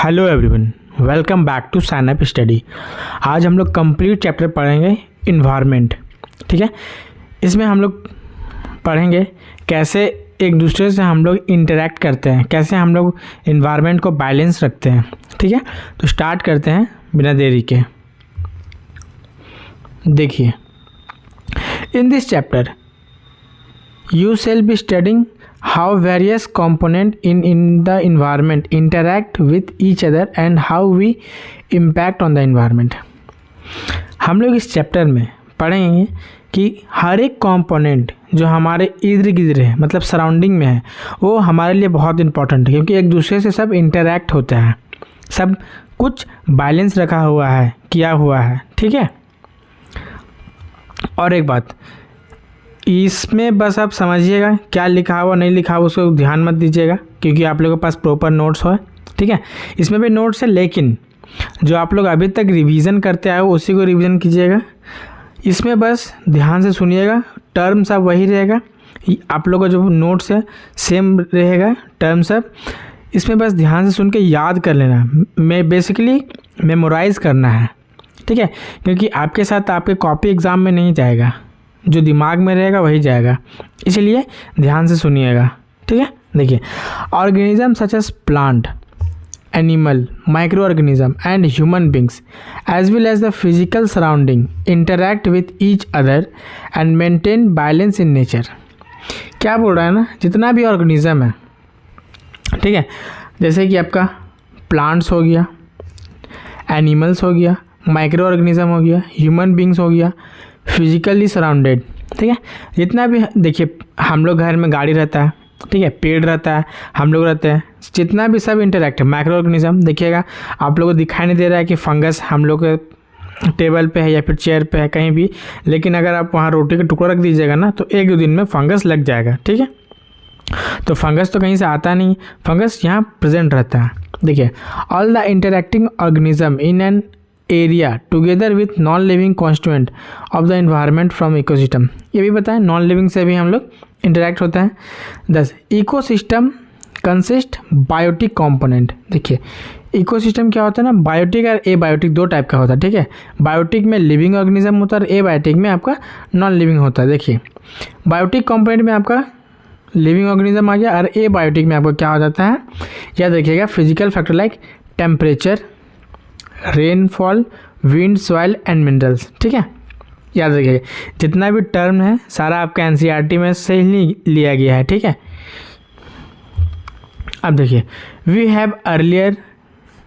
Hello everyone, welcome back to Sign Up Study. आज हम लोग कंप्लीट चैप्टर पढ़ेंगे इन्वायरमेंट। ठीक है, इसमें हम लोग पढ़ेंगे कैसे एक दूसरे से हम लोग इंटरेक्ट करते हैं, कैसे हम लोग इन्वायरमेंट को बैलेंस रखते हैं। ठीक है, तो स्टार्ट करते हैं बिना देरी के। देखिए, in this chapter you shall be studying how various components in the environment interact with each other and how we impact on the environment। हम लोग इस चैप्टर में पढ़ेंगे कि हर एक कंपोनेंट जो हमारे इर्द गिर्द है, मतलब सराउंडिंग में है, वो हमारे लिए बहुत इंपॉर्टेंट है, क्योंकि एक दूसरे से सब इंटरेक्ट होते हैं, सब कुछ बैलेंस रखा हुआ है, किया हुआ है। ठीक है, और एक बात इसमें बस आप समझिएगा, क्या लिखा हुआ नहीं लिखा हुआ उसको ध्यान मत दीजिएगा, क्योंकि आप लोगों के पास प्रॉपर नोट्स हो। ठीक है, इसमें भी नोट्स है, लेकिन जो आप लोग अभी तक रिवीजन करते आए हो उसी को रिवीजन कीजिएगा। इसमें बस ध्यान से सुनिएगा, टर्म सब वही रहेगा, आप लोगों का जो नोट्स है सेम रहेगा, टर्म सब। इसमें बस ध्यान से सुन के याद कर लेना, मैं बेसिकली मेमोराइज़ करना है। ठीक है, क्योंकि आपके साथ आपके कॉपी एग्ज़ाम में नहीं जाएगा, जो दिमाग में रहेगा वही जाएगा, इसलिए ध्यान से सुनिएगा। ठीक है, देखिए, organism such as plant, animal, microorganism and human beings as well as the physical surrounding interact with each other and maintain balance in nature. क्या बोल रहा है ना, जितना भी ऑर्गेनिज्म है, ठीक है, जैसे कि आपका प्लांट्स हो गया, एनिमल्स हो गया, माइक्रो ऑर्गेनिज्म हो गया, ह्यूमन बींग्स हो गया, फिजिकली सराउंडेड। ठीक है, जितना भी, देखिए हम लोग घर में गाड़ी रहता है, ठीक है, पेड़ रहता है, हम लोग रहते हैं, जितना भी सब इंटरैक्ट है। माइक्रो ऑर्गेनिज्म देखिएगा, आप लोगों को दिखाई नहीं दे रहा है कि फंगस हम लोग के टेबल पे है या फिर चेयर पे है कहीं भी, लेकिन अगर आप वहाँ रोटी का टुकड़ा रख दीजिएगा ना, तो एक दो दिन में फंगस लग जाएगा। ठीक है, तो फंगस तो कहीं से आता नहीं, फंगस यहाँ प्रेजेंट रहता है। देखिए, all the interacting organism in an area together with non living constituent of the environment from ecosystem. ये भी बताएं, नॉन लिविंग से भी हम लोग इंटरैक्ट होता है। 10 इकोसिस्टम कंसिस्ट बायोटिक कंपोनेंट। देखिए, इकोसिस्टम क्या होता है ना, बायोटिक और एबायोटिक दो टाइप का होता है। ठीक है, बायोटिक में लिविंग ऑर्गेनिज्म होता है और एबायोटिक में आपका नॉन लिविंग होता है। देखिए, बायोटिक कंपोनेंट में आपका लिविंग ऑर्गेनिज्म आ गया और एबायोटिक में आपका क्या हो जाता है, याद रखिएगा, physical factor like temperature, rainfall, wind, soil and minerals. ठीक है, याद रखिएगा, जितना भी टर्म है सारा आपका एनसीईआरटी में से ही लिया गया है। ठीक है, अब देखिए, वी हैव अर्लियर,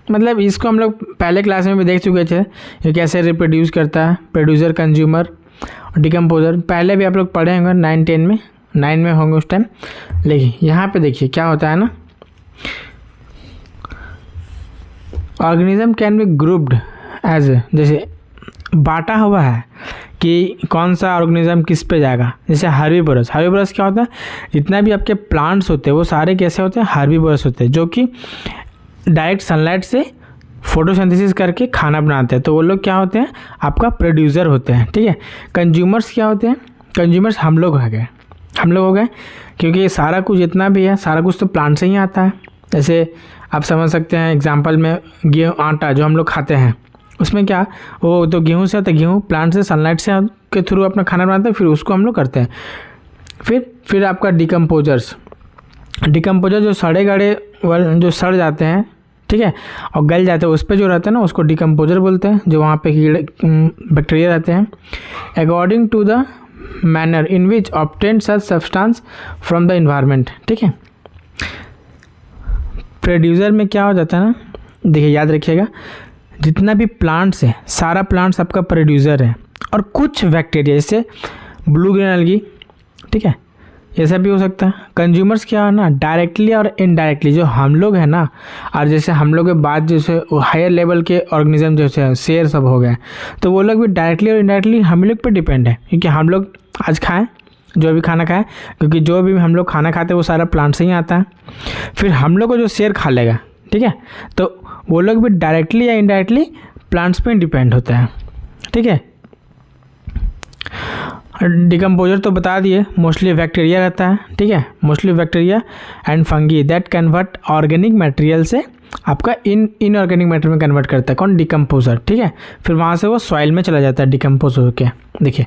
मतलब इसको हम लोग पहले क्लास में भी देख चुके थे, ये कैसे रिप्रोड्यूस करता है, प्रोड्यूसर, कंज्यूमर, डिकम्पोजर, पहले भी आप लोग पढ़े होंगे 9-10 में, 9 में होंगे उस टाइम। लेकिन यहाँ पे देखिए क्या होता है ना, organism can be grouped as, जैसे बांटा हुआ है कि कौन सा ऑर्गेनिज्म किस पे जाएगा। जैसे हर्बीवोरस, हर्बीवोरस क्या होता है, जितना भी आपके प्लांट्स होते हैं वो सारे कैसे होते हैं, हर्बीवोरस होते हैं, जो कि डायरेक्ट सनलाइट से फोटोसिंथेसिस करके खाना बनाते हैं, तो वो लोग क्या होते हैं, आपका प्रोड्यूसर होते हैं। ठीक है, कंज्यूमर्स क्या होते हैं, कंज्यूमर्स हम लोग हो गए, हम लोग हो गए, क्योंकि सारा कुछ जितना भी है सारा कुछ तो प्लांट से ही आता है। जैसे आप समझ सकते हैं एग्जांपल में, गेहूँ, आटा जो हम लोग खाते हैं, उसमें क्या, वो तो गेहूँ से आता है, गेहूँ प्लांट से सनलाइट से के थ्रू अपना खाना बनाते हैं, फिर उसको हम लोग करते हैं। फिर आपका डिकम्पोजर्स, डिकम्पोजर जो सड़े गड़े जो सड़ जाते हैं, ठीक है, और गल जाते हैं, उस पर जो रहते हैं ना उसको डिकम्पोजर बोलते हैं, जो वहाँ पे कीड़े बैक्टीरिया रहते हैं। According to the manner in which obtain such substance from the environment. ठीक है, प्रोड्यूसर में क्या हो जाता है ना, देखिए याद रखिएगा, जितना भी प्लांट्स है सारा प्लांट्स आपका प्रोड्यूसर है, और कुछ बैक्टीरिया जैसे ब्लू ग्रीन एल्गी, ठीक है, ये सब भी हो सकता है। कंज्यूमर्स क्या है ना, डायरेक्टली और इनडायरेक्टली, जो हम लोग हैं ना, और जैसे हम लोग के बाद जैसे हायर लेवल के ऑर्गेनिज्म जैसे शेर सब हो गए, तो वो लोग भी डायरेक्टली और इनडायरेक्टली हम लोग पे डिपेंड है, क्योंकि हम लोग आज खाएँ जो भी खाना खाएं, क्योंकि जो भी हम लोग खाना खाते हैं वो सारा प्लांट से ही आता है। फिर हम लोग को जो शेर खा लेगा, ठीक है, तो वो लोग भी डायरेक्टली या इनडायरेक्टली प्लांट्स पे डिपेंड होता है। ठीक है, डिकम्पोजर तो बता दिए, मोस्टली बैक्टीरिया रहता है। ठीक है, mostly bacteria and fungi that convert organic material से आपका इनऑर्गेनिक मैटर में कन्वर्ट करता है, कौन, डिकम्पोजर, ठीक है। फिर वहाँ से वो सॉइल में चला जाता है डिकम्पोज होकर। देखिए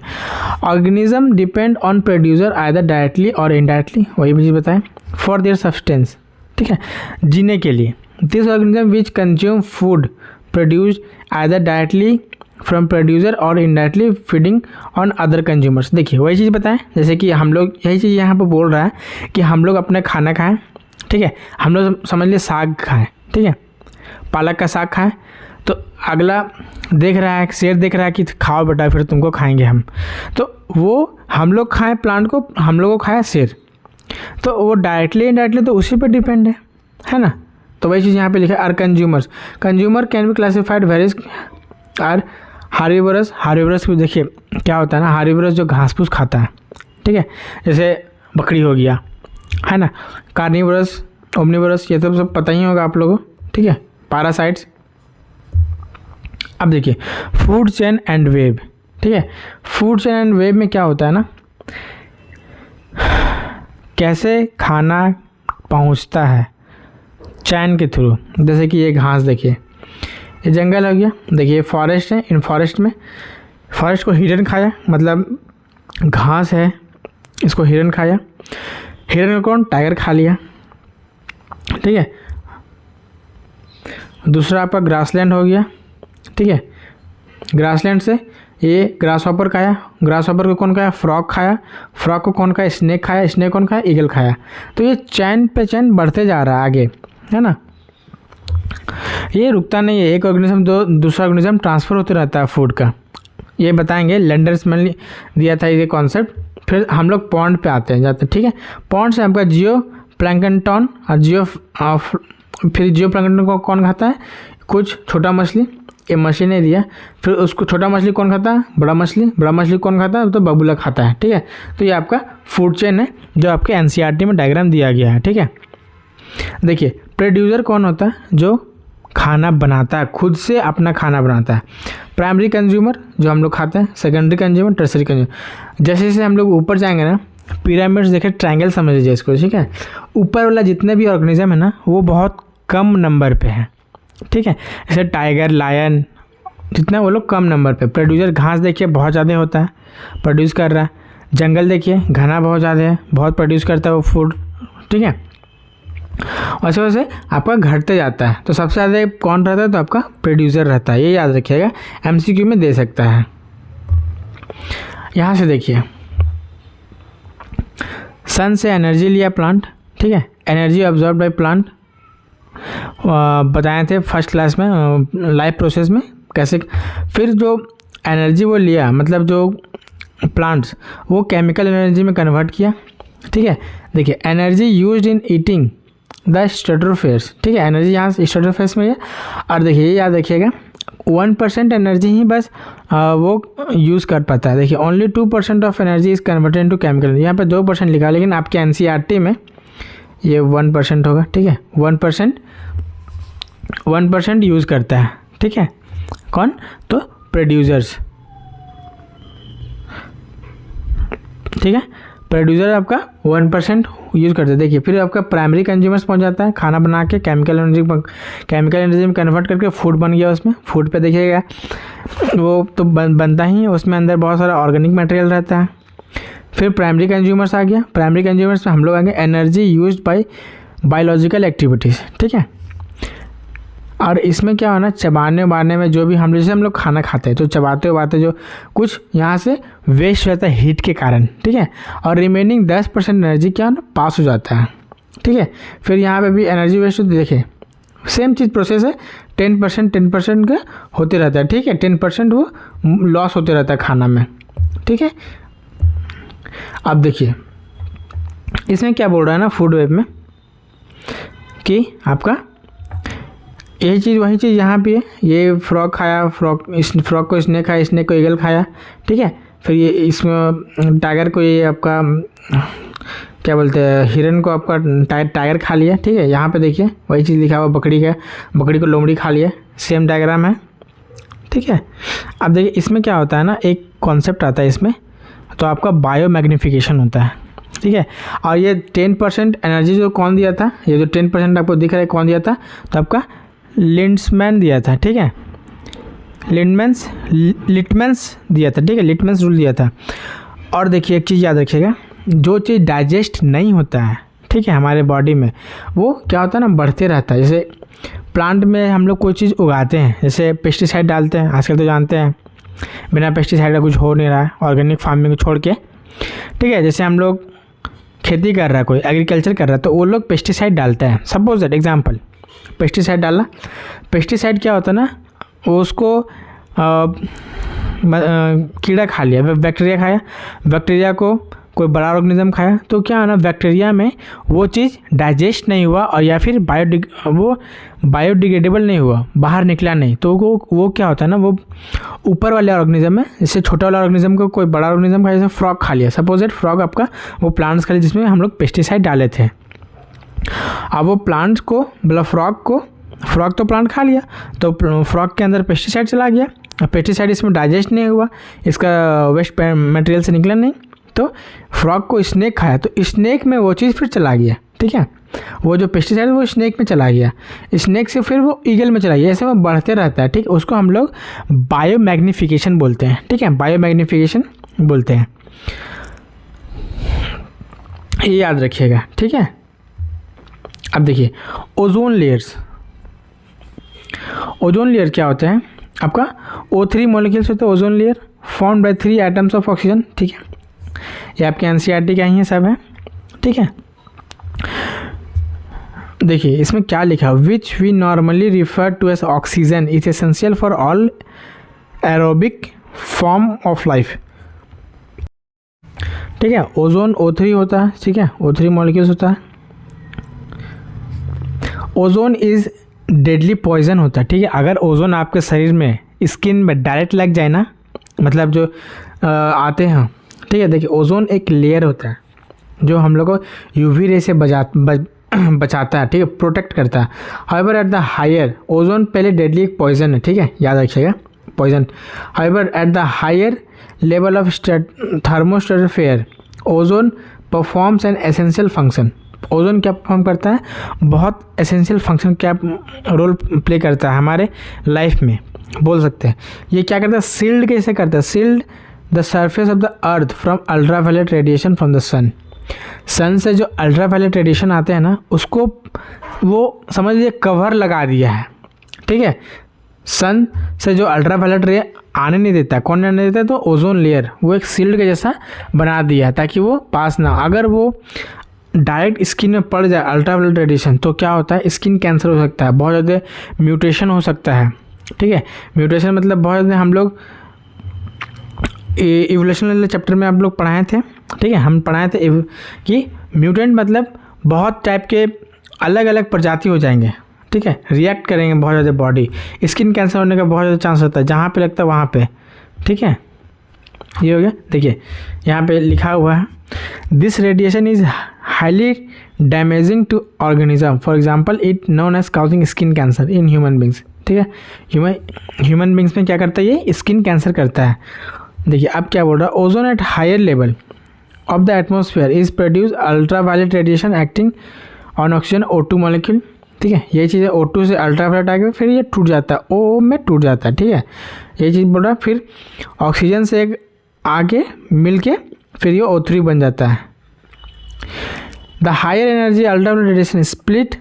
organism depend on producer either directly और इनडायरेक्टली, वही मुझे बताएं, फॉर देयर सब्सटेंस, ठीक है, जीने के लिए। This organism which consume food produced either directly from producer और indirectly feeding on other consumers. देखिए वही चीज़ बताएं, जैसे कि हम लोग, यही चीज़ यहाँ पर बोल रहा है कि हम लोग अपने खाना खाएं, ठीक है, हम लोग समझ लिए साग खाएं, ठीक है, पालक का साग खाएं, तो अगला देख रहा है, शेर देख रहा है कि खाओ बेटा फिर तुमको खाएंगे हम, तो वो हम लोग खाएं प्लांट को, हम लोग को खाया शेर, तो वो डायरेक्टली इनडायरेक्टली तो उसी पर डिपेंड है ना। तो वही चीज़ यहाँ पे लिखा है, are consumers, consumer can be classified various are herbivores. Herbivores को देखिए क्या होता है ना, हार्बिवरस जो घास फूस खाता है, ठीक है, जैसे बकरी हो गया, है ना, कार्निवरस, ओमनिवरस, ये तो सब पता ही होगा आप लोगों को, ठीक है, पैरासाइट्स। अब देखिए फूड चेन एंड वेब, ठीक है, फूड चेन एंड वेब में क्या होता है ना, कैसे खाना पहुंचता है चैन के थ्रू। जैसे कि ये घास देखिए, ये जंगल हो गया, देखिए फॉरेस्ट है, इन फॉरेस्ट में, फॉरेस्ट को हिरन खाया, मतलब घास है इसको हिरन खाया, हिरन को कौन, टाइगर खा लिया, ठीक है। दूसरा आपका ग्रासलैंड हो गया, ठीक है, ग्रासलैंड से ये ग्रास हॉपर खाया, ग्रास हॉपर को कौन खाया, फ्रॉग खाया, फ्रॉग को कौन खाया, स्नेक खाया, स्नेक कौन खाया, ईगल खाया। तो ये चैन पे चैन बढ़ते जा रहा है आगे, है ना, ये रुकता नहीं है, एक ऑर्गेनिज्म तो दूसरा ऑर्गेनिज्म ट्रांसफ़र होते रहता है फूड का, ये बताएंगे, लैंडर्स में दिया था ये कॉन्सेप्ट। फिर हम लोग पॉन्ड पे आते हैं जाते हैं, ठीक है, पॉन्ड से आपका जियो प्लैंकटन और फिर जियो प्लैंकटन को कौन खाता है, कुछ छोटा मछली, ये मछली ने दिया, फिर उसको छोटा मछली कौन खाता है, बड़ा मछली कौन खाता है, तो बबूला खाता है, ठीक है। तो ये आपका फूड चेन है जो आपके एनसीईआरटी में डायग्राम दिया गया है, ठीक है। देखिए प्रोड्यूसर कौन होता है, जो खाना बनाता है, खुद से अपना खाना बनाता है। प्राइमरी कंज्यूमर जो हम लोग खाते हैं, सेकेंडरी कंज्यूमर, टर्सरी कंज्यूमर। जैसे जैसे हम लोग ऊपर जाएंगे ना, पिरामिड्स देखें, ट्रायंगल समझ लीजिए इसको, ठीक है, ऊपर वाला जितने भी ऑर्गेनिज्म है ना वो बहुत कम नंबर पे है, ठीक है, जैसे टाइगर, लायन, जितना वो लोग कम नंबर पे। प्रोड्यूसर घास देखिए बहुत ज़्यादा होता है, प्रोड्यूस कर रहा है। जंगल देखिए घना बहुत ज़्यादा है, बहुत प्रोड्यूस करता है वो फूड, ठीक है। वैसे वैसे आपका घटते जाता है, तो सबसे ज़्यादा कौन रहता है, तो आपका प्रोड्यूसर रहता है, ये याद रखिएगा, एमसीक्यू में दे सकता है। यहाँ से देखिए सन से एनर्जी लिया प्लांट, ठीक है, एनर्जी ऑब्जॉर्ब बाय प्लांट बताए थे फर्स्ट क्लास में लाइफ प्रोसेस में कैसे। फिर जो एनर्जी वो लिया, मतलब जो प्लांट्स, वो केमिकल एनर्जी में कन्वर्ट किया, ठीक है। देखिए energy used in eating the stratospheres, ठीक है, एनर्जी यहाँ से स्ट्रेटोफेयर्स में है। और देखिए ये याद रखिएगा 1% एनर्जी ही बस वो यूज़ कर पाता है। देखिए only 2% of energy is converted into chemical. यहाँ पे 2% लिखा, लेकिन आपके एनसीईआरटी में ये 1% होगा, ठीक है, 1% यूज़ करता है, ठीक है, कौन, तो प्रोड्यूसर्स, ठीक है, प्रोड्यूसर आपका 1% यूज़ करते हैं। देखिए फिर आपका प्राइमरी कंज्यूमर्स पहुंच जाता है, खाना बना के केमिकल एनर्जी में कन्वर्ट करके फूड बन गया, उसमें फूड पे देखिएगा वो तो बनता ही है, उसमें अंदर बहुत सारा ऑर्गेनिक मटेरियल रहता है। फिर प्राइमरी कंज्यूमर्स आ गया, प्राइमरी कंज्यूमर्स में हम लोग आएंगे energy used by biological activities, ठीक है। और इसमें क्या होना, चबाने उबाने में जो भी हम जैसे हम लोग खाना खाते हैं तो चबाते उबाते जो कुछ यहाँ से वेस्ट रहता है हीट के कारण, ठीक है, और रिमेनिंग 10% एनर्जी क्या ना पास हो जाता है, ठीक है। फिर यहाँ पे भी एनर्जी वेस्ट होती है, देखिए सेम चीज़ प्रोसेस है, 10% का होते रहता है, ठीक है, 10% वो लॉस होते रहता है खाना में, ठीक है। अब देखिए इसमें क्या बोल रहा है ना फूड वेब में कि आपका यही चीज़ वही चीज़ यहाँ पे है, ये फ्रॉग खाया, फ्रॉग को स्नेक खाया, स्नेक को ईगल खाया, ठीक है। फिर ये इसमें टाइगर को ये आपका क्या बोलते हैं, हिरन को आपका टाइगर खा लिया, ठीक है। यहाँ पे देखिए वही चीज़ लिखा हुआ बकरी को लोमड़ी खा लिया, सेम डायग्राम है, ठीक है। अब देखिए इसमें क्या होता है ना, एक कॉन्सेप्ट आता है इसमें, तो आपका बायो मैग्नीफिकेशन होता है, ठीक है। और ये 10% एनर्जी जो कौन दिया था, ये जो 10% आपको दिख रहा है कौन दिया था, तो आपका लिंड्समैन दिया था, ठीक है, लिटमैन्स दिया था, ठीक है, लिटमैन्स रूल दिया था। और देखिए एक चीज़ याद रखिएगा, जो चीज़ डाइजेस्ट नहीं होता है, ठीक है, हमारे बॉडी में, वो क्या होता है ना, बढ़ते रहता है। जैसे प्लांट में हम लोग कोई चीज़ उगाते हैं, जैसे पेस्टिसाइड डालते हैं, आजकल तो जानते हैं बिना पेस्टिसाइड का कुछ हो नहीं रहा है, ऑर्गेनिक फार्मिंग को छोड़ के, ठीक है। जैसे हम लोग खेती कर रहा है, कोई एग्रीकल्चर कर रहा है, तो वो लोग पेस्टिसाइड डालते हैं। सपोज दैट एग्जांपल, पेस्टिसाइड डाला, पेस्टिसाइड क्या होता है ना, वो उसको कीड़ा खा लिया, बैक्टीरिया खाया, बैक्टीरिया को कोई बड़ा ऑर्गेनिज्म खाया, तो क्या है ना, बैक्टीरिया में वो चीज़ डाइजेस्ट नहीं हुआ और या फिर बायोडिग्रेडेबल नहीं हुआ, बाहर निकला नहीं, तो वो क्या होता है ना, वो ऊपर वाले ऑर्गेनिज्म है, जैसे छोटा वाला ऑर्गेनिज्म को कोई बड़ा ऑर्गेनिज्म खाया, जैसे फ्रॉग खा लिया, सपोज दैट फ्रॉग आपका वो प्लांट्स खा लिया जिसमें हम लोग पेस्टिसाइड डाले थे। अब वो प्लांट्स को मतलब फ्रॉग तो प्लांट खा लिया, तो फ्रॉग के अंदर पेस्टिसाइड चला गया, पेस्टिसाइड इसमें डाइजेस्ट नहीं हुआ, इसका वेस्ट मटेरियल से निकला नहीं, तो फ्रॉग को स्नेक खाया, तो स्नेक में वो चीज़ फिर चला गया, ठीक है, वो जो पेस्टिसाइड वो स्नेक में चला गया, स्नेक से फिर वो ईगल में चला गया, ऐसे वो बढ़ते रहता है, ठीक, उसको हम लोग बायोमैग्निफिकेशन बोलते हैं, ठीक है, बायोमैग्निफिकेशन बोलते हैं, ये याद रखिएगा, ठीक है। अब देखिए ओजोन लेयर क्या होता है, आपका O3 मॉलिक्यूल्स होते हैं ozone layer, formed by 3 atoms of oxygen, ठीक है, ये आपके NCERT का ही है, सब है, ठीक है। देखिए इसमें क्या लिखा है, which we normally refer to as oxygen is essential for all aerobic form of life, ठीक है। ओजोन O3 होता है, ठीक है, O3 मॉलिक्यूल्स होता है। ओजोन इज डेडली पॉइजन होता है, ठीक है, अगर ओजोन आपके शरीर में स्किन में डायरेक्ट लग जाए ना, मतलब जो आते हैं, ठीक है। देखिए ओजोन एक लेयर होता है जो हम लोग को UV रे से बचाता है, ठीक है, प्रोटेक्ट करता है। However at the higher, ozone पहले डेडली एक पॉइजन है, ठीक है, याद रखिएगा, poison. However at the higher level of thermostratosphere ozone performs an essential function. Ozone क्या परफॉर्म करता है, बहुत एसेंशियल फंक्शन क्या रोल प्ले करता है हमारे लाइफ में, बोल सकते हैं। ये क्या करता है, सील्ड कैसे करता है, shield the surface of the earth from ultraviolet radiation from the sun. Sun से जो अल्ट्रावायलेट रेडिएशन आते हैं ना, उसको वो समझ लीजिए कवर लगा दिया है, ठीक है। सन से जो अल्ट्रावायलेट रे आने नहीं देता, कौन आने देता है, तो ओजोन लेयर, वो एक सील्ड के जैसा बना दिया है ताकि वो पास ना, अगर वो डायरेक्ट स्किन में पड़ जाए अल्ट्रावायलेट रेडिएशन, तो क्या होता है, स्किन कैंसर हो सकता है, बहुत ज़्यादा म्यूटेशन हो सकता है, ठीक है। म्यूटेशन मतलब बहुत ज़्यादा, हम लोग इवोल्यूशन वाले चैप्टर में आप लोग पढ़ाए थे, ठीक है, हम पढ़ाए थे कि म्यूटेंट मतलब बहुत टाइप के अलग अलग प्रजाति हो जाएंगे, ठीक है, रिएक्ट करेंगे बहुत ज़्यादा बॉडी, स्किन कैंसर होने का बहुत ज़्यादा चांस होता है, जहाँ पे लगता है वहाँ पे, ठीक है। ये हो गया। देखिए यहाँ पे लिखा हुआ है, this radiation is highly damaging to organism, for example it known as causing skin cancer in human beings, ठीक है। ह्यूमन बींग्स में क्या करता है, ये स्किन कैंसर करता है। देखिए अब क्या बोल रहा है, ozone at higher level of the atmosphere is produce ultraviolet radiation acting on oxygen O2 molecule, ठीक है। ये चीज़ है, O2 से अल्ट्रावायलेट आके फिर ये टूट जाता है, O में टूट जाता है, ठीक है। ये चीज़ बोल रहा है, फिर ऑक्सीजन से एक आगे मिल के फिर ये O3 बन जाता है। The higher energy ultraviolet radiation split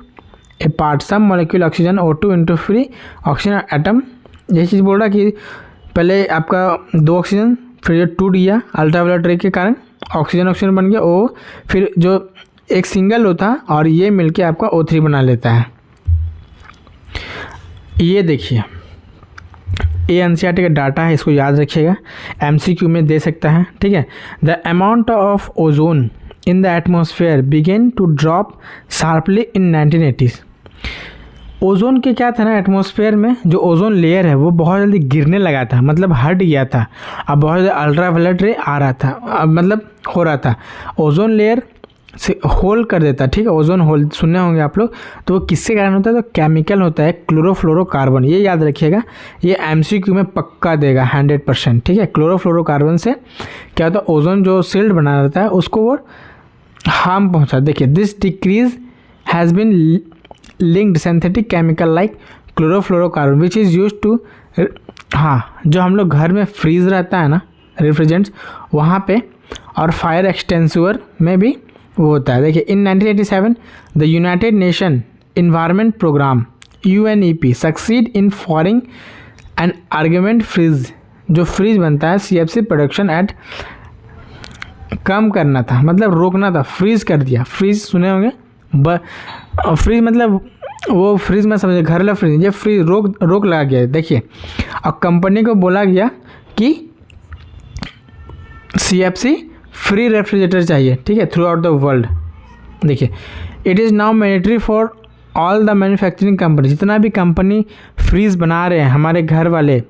apart some molecule oxygen O2 into free oxygen atom. यही चीज़ बोल रहा है कि पहले आपका 2 ऑक्सीजन, फिर ये टूट गया अल्ट्रावायलेट रे के कारण, ऑक्सीजन बन गया O, फिर जो एक सिंगल होता है और ये मिलके आपका O3 बना लेता है। ये देखिए ये NCERT का डाटा है, इसको याद रखिएगा, MCQ में दे सकता है, ठीक है। The amount of ozone in the atmosphere begin to drop sharply in 1980s। Ozone के क्या था ना, एटमॉस्फेयर में जो ओजोन लेयर है वो बहुत जल्दी गिरने लगा था, मतलब हट गया था, अब बहुत ज़्यादा अल्ट्रावायलेट रे आ रहा था, अब मतलब हो रहा था, ओजोन लेयर से होल कर देता, ठीक है। ओजोन होल सुने होंगे आप लोग, तो वो किसके कारण होता है, तो केमिकल होता है क्लोरोफ्लोरोकार्बन, ये याद रखिएगा, ये MCQ में पक्का देगा 100%, ठीक है। क्लोरोफ्लोरोकार्बन से क्या होता है, ओजोन जो शील्ड बना रहता है उसको वो हार्म पहुंचा। देखिए this decrease has been linked synthetic chemical like chlorofluorocarbon which is use to, हाँ जो हम लोग घर में फ्रीज रहता है ना रेफ्रिजरेंट्स वहाँ पे, और फायर एक्सटेंसर में भी वो होता है। देखिए in 1987 the United Nation environment programme UNEP succeed in forcing an argument freeze, जो फ्रीज बनता है CFC प्रोडक्शन एट, कम करना था मतलब रोकना था, फ्रीज कर दिया। फ्रीज सुने होंगे, फ्रीज मतलब वो फ्रीज में समझे घर वाला फ्रीज, ये फ्रीज रोक लगा गया। देखिए अब कंपनी को बोला गया कि CFC फ्री रेफ्रिजरेटर चाहिए, ठीक है, थ्रू आउट द वर्ल्ड। देखिए it is now mandatory for all the manufacturing company, जितना भी कंपनी फ्रीज बना रहे हैं हमारे घर वाले,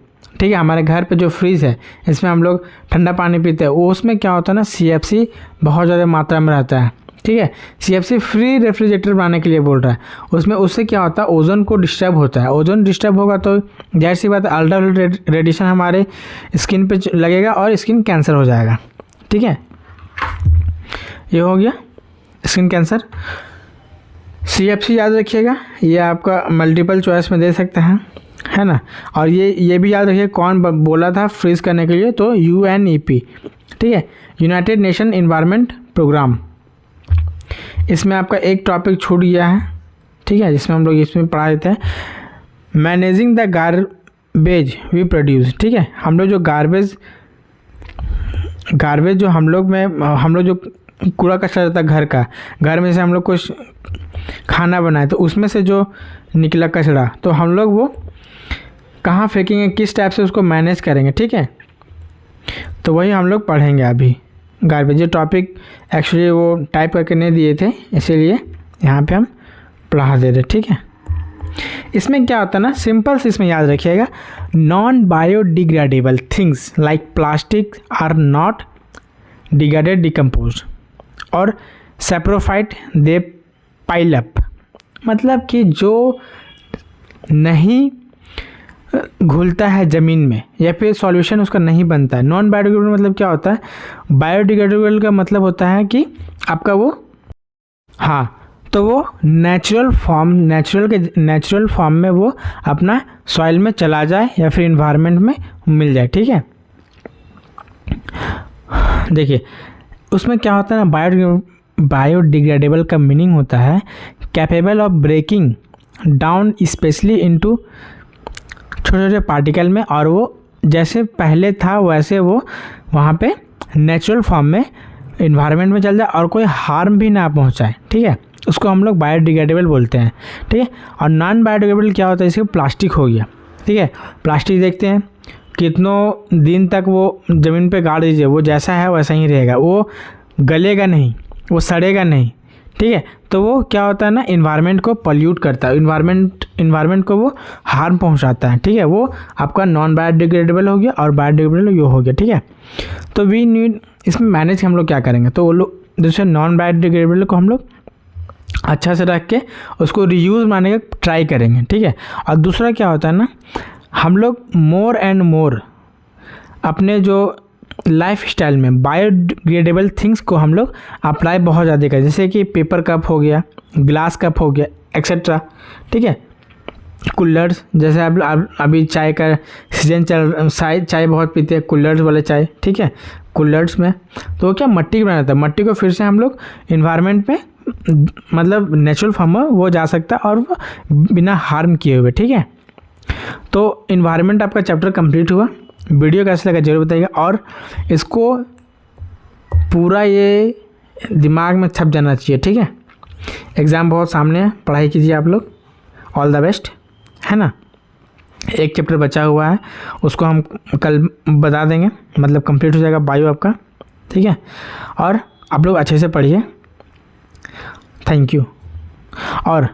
ठीक है, हमारे घर पे जो फ्रीज है इसमें हम लोग ठंडा पानी पीते हैं, वो उसमें क्या होता है ना CFC बहुत ज़्यादा मात्रा में रहता है, ठीक है। CFC फ्री रेफ्रिजरेटर बनाने के लिए बोल रहा है, उसमें उससे क्या होता है ओजोन को डिस्टर्ब होता है, ओजोन डिस्टर्ब होगा तो जाहिर सी बात है अल्ट्रावायलेट रेडिएशन हमारे स्किन पे लगेगा और स्किन कैंसर हो जाएगा, ठीक है। ये हो गया स्किन कैंसर। CFC याद रखिएगा, ये आपका मल्टीपल चॉइस में दे सकते हैं, है ना। और ये भी याद रखिए कौन बोला था फ्रीज करने के लिए, तो UNEP, ठीक है, यूनाइटेड नेशन इन्वायरमेंट प्रोग्राम। इसमें आपका एक टॉपिक छूट गया है, ठीक है, जिसमें हम लोग इसमें पढ़ा देते हैं managing the garbage we produce, ठीक है। हम लोग जो गार्बेज जो हम लोग जो कूड़ा कचरा रहता है घर में से हम लोग कुछ खाना बनाए तो उसमें से जो निकला कचरा तो हम लोग वो कहाँ फेंकेंगे, किस टाइप से उसको मैनेज करेंगे, ठीक है। तो वही हम लोग पढ़ेंगे अभी गार्बेज। ये टॉपिक एक्चुअली वो टाइप करके नहीं दिए थे, इसीलिए यहाँ पे हम पढ़ा दे रहे, ठीक है। इसमें क्या होता है ना, सिंपल से इसमें याद रखिएगा, non biodegradable things like plastic are not degraded decompose और सैप्रोफाइट दे पाइल अप, मतलब कि जो नहीं घुलता है ज़मीन में या फिर सॉल्यूशन उसका नहीं बनता है। नॉन बायोडिग्रेडेबल मतलब क्या होता है, बायोडिग्रेडेबल का मतलब होता है कि आपका वो, हाँ, तो वो नेचुरल फॉर्म में वो अपना सॉइल में चला जाए या फिर इन्वायरमेंट में मिल जाए, ठीक है। देखिए उसमें क्या होता है ना, बायोडिग्रेडेबल का मीनिंग होता है capable of breaking down specially into छोटे छोटे पार्टिकल में, और वो जैसे पहले था वैसे वो वहाँ पे नेचुरल फॉर्म में इन्वायरमेंट में चल जाए और कोई हार्म भी ना पहुँचाए, ठीक है। उसको हम लोग बायोडिग्रेडेबल बोलते हैं, ठीक है। और नॉन बायोडिग्रेडेबल क्या होता है, जैसे प्लास्टिक हो गया, ठीक है। प्लास्टिक देखते हैं कितनों दिन तक वो ज़मीन पे गाड़ दीजिए वो जैसा है वैसा ही रहेगा, वो गलेगा नहीं, वो सड़ेगा नहीं, ठीक है। तो वो क्या होता है ना, इन्वायरमेंट को पॉल्यूट करता है, इन्वायरमेंट को वो हार्म पहुंचाता है, ठीक है। वो आपका नॉन बायोडिग्रेडेबल हो गया और बायोडिग्रेडेबल ये हो गया, ठीक है। तो वी नीड, इसमें मैनेज हम लोग क्या करेंगे, तो वो लोग दूसरे नॉन बायोडिग्रेडेबल को हम लोग अच्छा से रख के उसको रीयूज़ बनाने का ट्राई करेंगे, ठीक है। और दूसरा क्या होता है ना, हम लोग मोर एंड मोर अपने जो लाइफ स्टाइल में बायोडिग्रेडेबल थिंग्स को हम लोग अप्लाई बहुत ज़्यादा करें, जैसे कि पेपर कप हो गया, ग्लास कप हो गया, एक्सेट्रा, ठीक है। कुल्लर्स, जैसे आप अभी चाय का सीजन चल, चाय बहुत पीते हैं, कुल्लर्स वाले चाय, ठीक है। कुल्लर्स में तो क्या मट्टी बनाना था, मट्टी को फिर से हम लोग इन्वायरमेंट में मतलब नेचुरल फॉर्म में वो जा सकता है और वो बिना हार्म किए हुए, ठीक है। तो इन्वायरमेंट आपका चैप्टर कंप्लीट हुआ। वीडियो कैसा लगा जरूर बताइएगा, और इसको पूरा ये दिमाग में छप जाना चाहिए, ठीक है। एग्ज़ाम बहुत सामने है, पढ़ाई कीजिए आप लोग, ऑल द बेस्ट, है ना। एक चैप्टर बचा हुआ है उसको हम कल बता देंगे, मतलब कंप्लीट हो जाएगा बायो आपका, ठीक है। और आप लोग अच्छे से पढ़िए, थैंक यू। और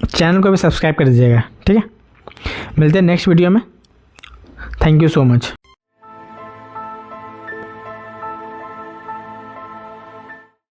चैनल को भी सब्सक्राइब कर दीजिएगा, ठीक है। मिलते हैं नेक्स्ट वीडियो में, थैंक यू सो मच।